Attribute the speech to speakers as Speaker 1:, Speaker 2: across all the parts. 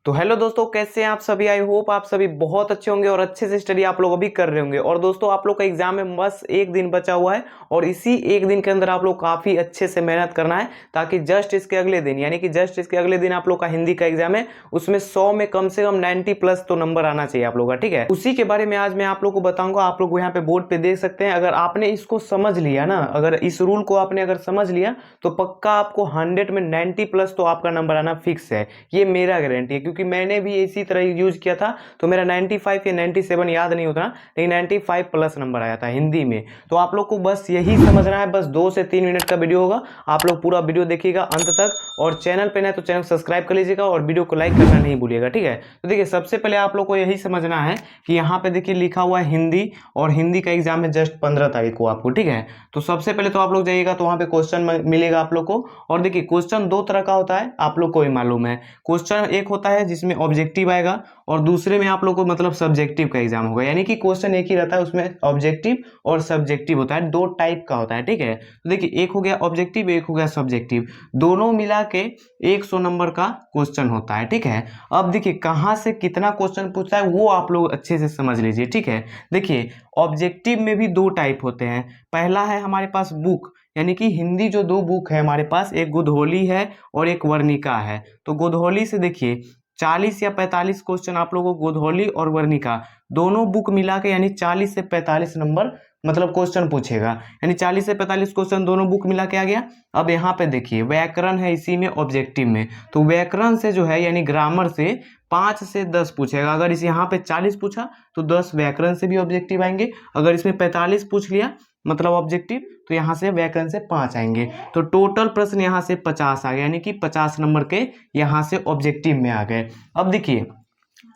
Speaker 1: तो हेलो दोस्तों, कैसे हैं आप सभी। आई होप आप सभी बहुत अच्छे होंगे और अच्छे से स्टडी आप लोग अभी कर रहे होंगे। और दोस्तों, आप लोग का एग्जाम में बस एक दिन बचा हुआ है और इसी एक दिन के अंदर आप लोग काफी अच्छे से मेहनत करना है, ताकि जस्ट इसके अगले दिन यानी कि जस्ट इसके अगले दिन आप लोग का हिंदी का एग्जाम है, उसमें 100 में कम से कम 90 प्लस तो नंबर आना चाहिए आप लोग का। ठीक है, उसी के बारे में आज मैं आप लोग को बताऊंगा। आप लोग यहाँ पे बोर्ड पे देख सकते हैं। अगर आपने इसको समझ लिया ना, अगर इस रूल को आपने अगर समझ लिया तो पक्का आपको 100 में 90 प्लस तो आपका नंबर आना फिक्स है। ये मेरा गारंटी है, क्योंकि मैंने भी इसी तरह यूज किया था। तो मेरा 95 या 97 याद नहीं होता, लेकिन 95 प्लस नंबर आया था हिंदी में। तो आप लोग को बस यही समझना है। बस 2 से 3 मिनट का वीडियो होगा, आप लोग पूरा वीडियो देखिएगा अंत तक। और चैनल पे नए तो चैनल सब्सक्राइब कर लीजिएगा और वीडियो को लाइक करना नहीं भूलिएगा। ठीक है, तो देखिए सबसे पहले आप लोग को यही समझना है कि यहाँ पे देखिए लिखा हुआ है हिंदी, और हिंदी का एग्जाम है जस्ट 15 तारीख को आपको। ठीक है, तो सबसे पहले तो आप लोग जाइएगा तो वहां पे क्वेश्चन मिलेगा आप लोग को। और देखिए क्वेश्चन 2 तरह का होता है, आप लोग को ही मालूम है। क्वेश्चन एक होता है जिसमें ऑब्जेक्टिव आएगा, और दूसरे में आप लोग को मतलब सब्जेक्टिव का एग्जाम होगा। यानी कि क्वेश्चन एक ही रहता है, उसमें ऑब्जेक्टिव और सब्जेक्टिव होता है, 2 टाइप का होता है। ठीक है, तो देखिए एक हो गया ऑब्जेक्टिव, एक हो गया सब्जेक्टिव, दोनों मिला के 100 नंबर का क्वेश्चन होता है। ठीक है, अब देखिए कहाँ से कितना क्वेश्चन पूछता है वो आप लोग अच्छे से समझ लीजिए। ठीक है, देखिए ऑब्जेक्टिव में भी 2 टाइप होते हैं। पहला है हमारे पास बुक, यानी कि हिंदी जो 2 बुक है हमारे पास, एक गोधोली है और एक वर्णिका है। तो गोधोली से देखिए 40 या 45 क्वेश्चन आप लोगों को गोधोली और वर्णिका दोनों बुक मिला के यानी 40 से 45 नंबर मतलब क्वेश्चन पूछेगा। यानी 40 से 45 क्वेश्चन दोनों बुक मिला के आ गया। अब यहाँ पे देखिए व्याकरण है इसी में ऑब्जेक्टिव में, तो व्याकरण से जो है यानी ग्रामर से 5 से 10 पूछेगा। अगर इस यहाँ पे 40 पूछा तो 10 व्याकरण से भी ऑब्जेक्टिव आएंगे। अगर इसमें 45 पूछ लिया मतलब ऑब्जेक्टिव, तो यहाँ से व्याकरण से 5 आएंगे। तो टोटल प्रश्न यहाँ से 50 आ गए, यानी कि 50 नंबर के यहाँ से ऑब्जेक्टिव में आ गए। अब देखिए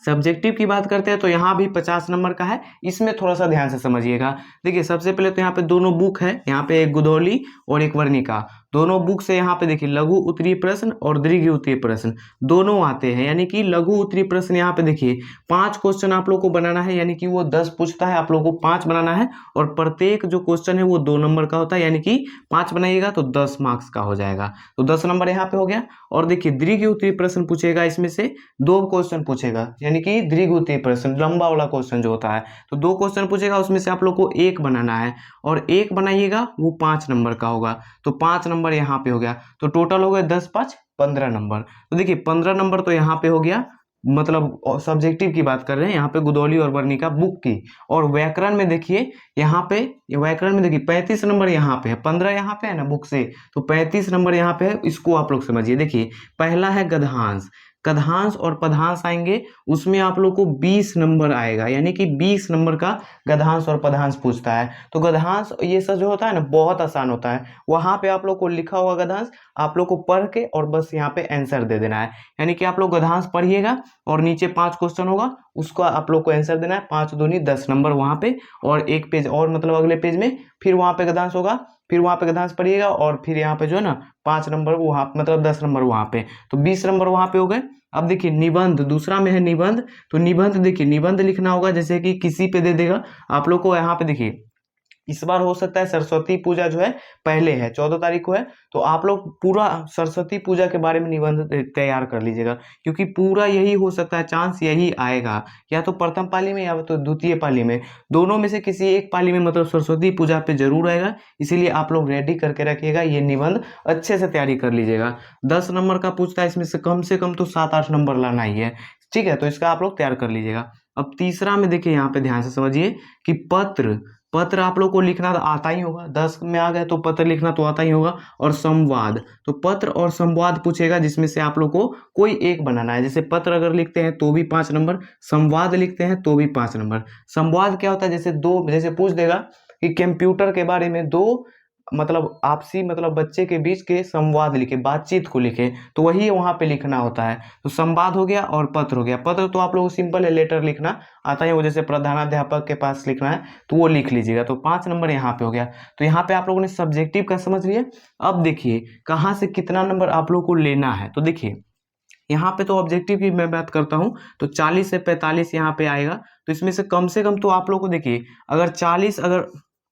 Speaker 1: सब्जेक्टिव की बात करते हैं तो यहाँ भी 50 नंबर का है, इसमें थोड़ा सा ध्यान से समझिएगा। देखिए सबसे पहले तो यहाँ पे दोनों बुक है, यहाँ पे एक गोधोली और एक वर्णिका, दोनों बुक से यहाँ पे देखिए लघु उत्तरीय प्रश्न और दीर्घ उत्तरीय प्रश्न दोनों आते हैं। यानी कि लघु उत्तरीय प्रश्न यहाँ पे देखिए 5 क्वेश्चन आप लोग को बनाना है, यानी कि वो 10 पूछता है, आप लोग को 5 बनाना है। और प्रत्येक जो क्वेश्चन है वो 2 नंबर का होता है, यानी कि 5 बनाइएगा तो 10 मार्क्स का हो जाएगा। तो 10 नंबर यहाँ पे हो गया। और देखिए दीर्घ उत्तरीय प्रश्न पूछेगा, इसमें से 2 क्वेश्चन पूछेगा, यानी कि दीर्घ उत्तरीय प्रश्न लंबा वाला क्वेश्चन जो होता है, तो 2 क्वेश्चन पूछेगा, उसमें से आप लोग को 1 बनाना है। और 1 बनाइएगा वो 5 नंबर का होगा, तो 5 नंबर यहाँ पे हो गया। तो टोटल हो गया 10 5 15 नंबर। तो देखिए 15 नंबर तो यहाँ पे हो गया, मतलब सब्जेक्टिव की बात कर रहे हैं यहाँ पे गोधोली और वर्णिका बुक की। और व्याकरण में देखिए यहाँ पे व्याकरण में देखिए 35 नंबर यहाँ पे है, 15 यहाँ पे है ना बुक से, तो 35 नंबर यहाँ पे है। इसको आप लोग समझिए। देखिए पहला है गद्यांश, गद्यांश और पद्यांश आएंगे, उसमें आप लोग को 20 नंबर आएगा, यानी कि 20 नंबर का गद्यांश और पद्यांश पूछता है। तो गद्यांश ये सब जो होता है ना बहुत आसान होता है। वहां पे आप लोग को लिखा हुआ गद्यांश आप लोग को पढ़ के और बस यहाँ पे आंसर दे देना है। यानी कि आप लोग गद्यांश पढ़िएगा और नीचे 5 क्वेश्चन होगा, उसको आप लोग को आंसर देना है। 5 दूनी 10 नंबर वहां पे, और एक पेज और मतलब अगले पेज में फिर वहां पे गद्यांश होगा, फिर वहां पे गद्यांश पढ़िएगा, और फिर यहाँ पे जो है ना 5 नंबर वहां मतलब 10 नंबर वहां पे, तो 20 नंबर वहां पे हो गए। अब देखिए निबंध, दूसरा में है निबंध। तो निबंध देखिए निबंध लिखना होगा, जैसे कि किसी पे दे देगा आप लोग को। यहाँ पे देखिए इस बार हो सकता है सरस्वती पूजा जो है पहले है 14 तारीख को है, तो आप लोग पूरा सरस्वती पूजा के बारे में निबंध तैयार कर लीजिएगा, क्योंकि पूरा यही हो सकता है, चांस यही आएगा, या तो प्रथम पाली में या तो द्वितीय पाली में, दोनों में से किसी एक पाली में मतलब सरस्वती पूजा पे जरूर आएगा। इसीलिए आप लोग रेडी करके रखिएगा, ये निबंध अच्छे से तैयारी कर लीजिएगा। 10 नंबर का पूछता है, इसमें से कम तो 7-8 नंबर लाना ही है। ठीक है, तो इसका आप लोग तैयार कर लीजिएगा। अब तीसरा में देखिए यहाँ पे ध्यान से समझिए कि पत्र, पत्र आप लोग को लिखना तो आता ही होगा, 10 में आ गए तो पत्र लिखना तो आता ही होगा। और संवाद, तो पत्र और संवाद पूछेगा, जिसमें से आप लोग को कोई एक बनाना है। जैसे पत्र अगर लिखते हैं तो भी 5 नंबर, संवाद लिखते हैं तो भी 5 नंबर। संवाद क्या होता है, जैसे 2 जैसे पूछ देगा कि कंप्यूटर के बारे में 2 मतलब आपसी मतलब बच्चे के बीच के संवाद लिखे, बातचीत को लिखे, तो वही वहां पे लिखना होता है। तो संवाद हो गया और पत्र हो गया। पत्र तो आप लोग सिंपल है, लेटर लिखना आता है, वो जैसे प्रधानाध्यापक के पास लिखना है तो वो लिख लीजिएगा। तो 5 नंबर यहाँ पे हो गया। तो यहाँ पे आप लोगों ने सब्जेक्टिव का समझ लिया। अब देखिए कहाँ से कितना नंबर आप लोग को लेना है। तो देखिए यहाँ पे तो ऑब्जेक्टिव की मैं बात करता हूँ, तो 40 से 45 यहाँ पे आएगा। तो इसमें से कम तो आप लोग को देखिए अगर 40 अगर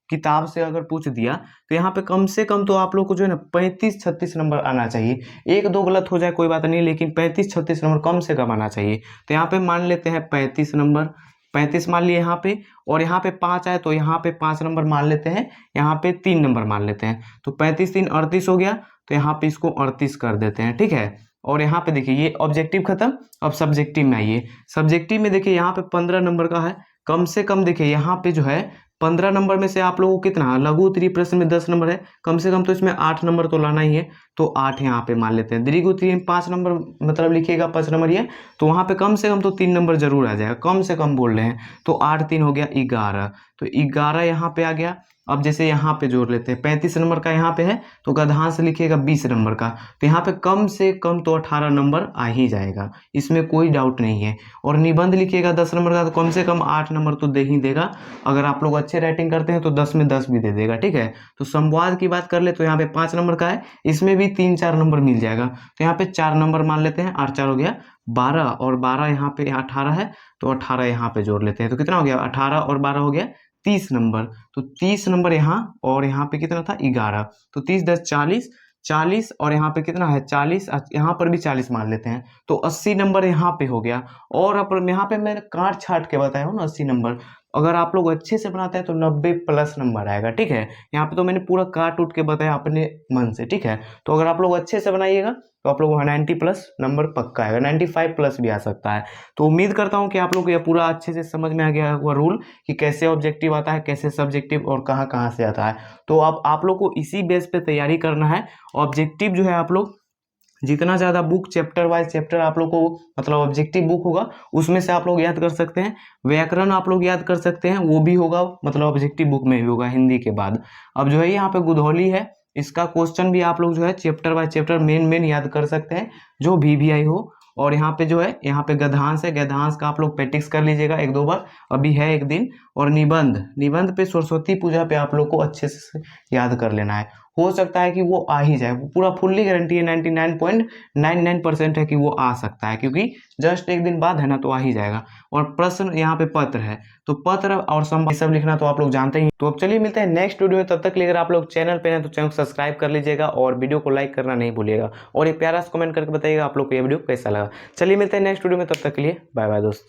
Speaker 1: किताब से अगर पूछ दिया तो यहाँ पे कम से कम तो आप लोग को जो है ना 35-36 नंबर आना चाहिए। 1-2 गलत हो जाए कोई बात नहीं, लेकिन 35-36 नंबर कम से कम आना चाहिए। तो यहाँ पे मान लेते हैं 35 नंबर, 35 मान लिए यहाँ पे, और यहाँ पे 5 आए तो यहाँ पे 5 नंबर मान लेते हैं, यहाँ पे 3 नंबर मान लेते हैं। तो 35 3 38 हो गया, तो यहाँ पे इसको 38 कर देते हैं, ठीक है। और यहाँ पे देखिए ये ऑब्जेक्टिव खत्म, अब सब्जेक्टिव में आइए। सब्जेक्टिव में देखिए यहाँ पे 15 नंबर का है, कम से कम देखिए यहाँ पे जो है 15 नंबर में से आप लोगों को कितना, लघु उत्तरीय प्रश्न में 10 नंबर है, कम से कम तो इसमें 8 नंबर तो लाना ही है, तो 8 यहाँ पे मान लेते हैं। दीर्घ उत्तरीय में 5 नंबर मतलब लिखिएगा 5 नंबर ये, तो वहाँ पे कम से कम तो 3 नंबर जरूर आ जाएगा, कम से कम बोल रहे हैं। तो 8 3 हो गया 11, तो 11 यहाँ पे आ गया। अब जैसे यहाँ पे जोड़ लेते हैं, 35 नंबर का यहाँ पे है तो गधांश लिखिएगा 20 नंबर का, तो यहाँ पे कम से कम तो 18 नंबर आ ही जाएगा, इसमें कोई डाउट नहीं है। और निबंध लिखिएगा 10 नंबर का, तो कम से कम 8 नंबर तो दे ही देगा। अगर आप लोग अच्छे राइटिंग करते हैं तो 10 में 10 भी दे देगा, ठीक है। तो संवाद की बात कर ले तो यहाँ पे 5 नंबर का है, इसमें भी 3-4 नंबर मिल जाएगा, तो यहाँ पे 4 नंबर मान लेते हैं, 8 4 हो गया 12, और 12 यहाँ पे 18 है, तो 18 यहाँ पे जोड़ लेते हैं, तो कितना हो गया 18 और 12 हो गया 30 नंबर। तो 30 नंबर यहाँ, और यहाँ पे कितना था 11, तो 30 10 40, 40 और यहाँ पे कितना है 40, यहाँ पर भी 40 मान लेते हैं, तो 80 नंबर यहाँ पे हो गया। और अपन यहाँ पे मैंने काट छाट के बताया हूँ ना 80 नंबर, अगर आप लोग अच्छे से बनाते हैं तो 90 प्लस नंबर आएगा, ठीक है। यहाँ पे तो मैंने पूरा काट उठ के बताया अपने मन से, ठीक है। तो अगर आप लोग अच्छे से बनाइएगा तो आप लोग 90 प्लस नंबर पक्का आएगा, 95 प्लस भी आ सकता है। तो उम्मीद करता हूँ कि आप लोग को यह पूरा अच्छे से समझ में आ गया हुआ रूल कि कैसे ऑब्जेक्टिव आता है, कैसे सब्जेक्टिव और कहाँ कहाँ से आता है। तो अब आप लोग को इसी बेस पे तैयारी करना है। ऑब्जेक्टिव जो है आप लोग जितना ज़्यादा बुक चैप्टर वाइज चैप्टर आप लोग को मतलब ऑब्जेक्टिव बुक होगा उसमें से आप लोग याद कर सकते हैं। व्याकरण आप लोग याद कर सकते हैं, वो भी होगा मतलब ऑब्जेक्टिव बुक में भी होगा हिंदी के बाद। अब जो है यहाँ पे गुधौली है, इसका क्वेश्चन भी आप लोग जो है चैप्टर बाय चैप्टर मेन याद कर सकते हैं जो भी आई हो। और यहाँ पे जो है यहाँ पे गद्यांश है, गद्यांश का आप लोग प्रैक्टिस कर लीजिएगा 1-2 बार, अभी है एक दिन। और निबंध पे सरस्वती पूजा पे आप लोग को अच्छे से याद कर लेना है, हो सकता है कि वो आ ही जाए, वो पूरा फुल्ली गारंटी है 99.99% है कि वो आ सकता है, क्योंकि जस्ट एक दिन बाद है ना, तो आ ही जाएगा। और प्रश्न यहाँ पे पत्र है, तो पत्र और संवाद सब लिखना तो आप लोग जानते ही। तो अब चलिए मिलते हैं नेक्स्ट वीडियो में, तब तक के लिए अगर आप लोग चैनल पे हैं तो चैनल को सब्सक्राइब कर लीजिएगा और वीडियो को लाइक करना नहीं भूलिएगा, और एक प्यारा सा कमेंट करके बताइएगा आप लोग को ये वीडियो कैसा लगा। चलिए मिलते हैं नेक्स्ट वीडियो में, तब तक के लिए बाय बाय दोस्तों।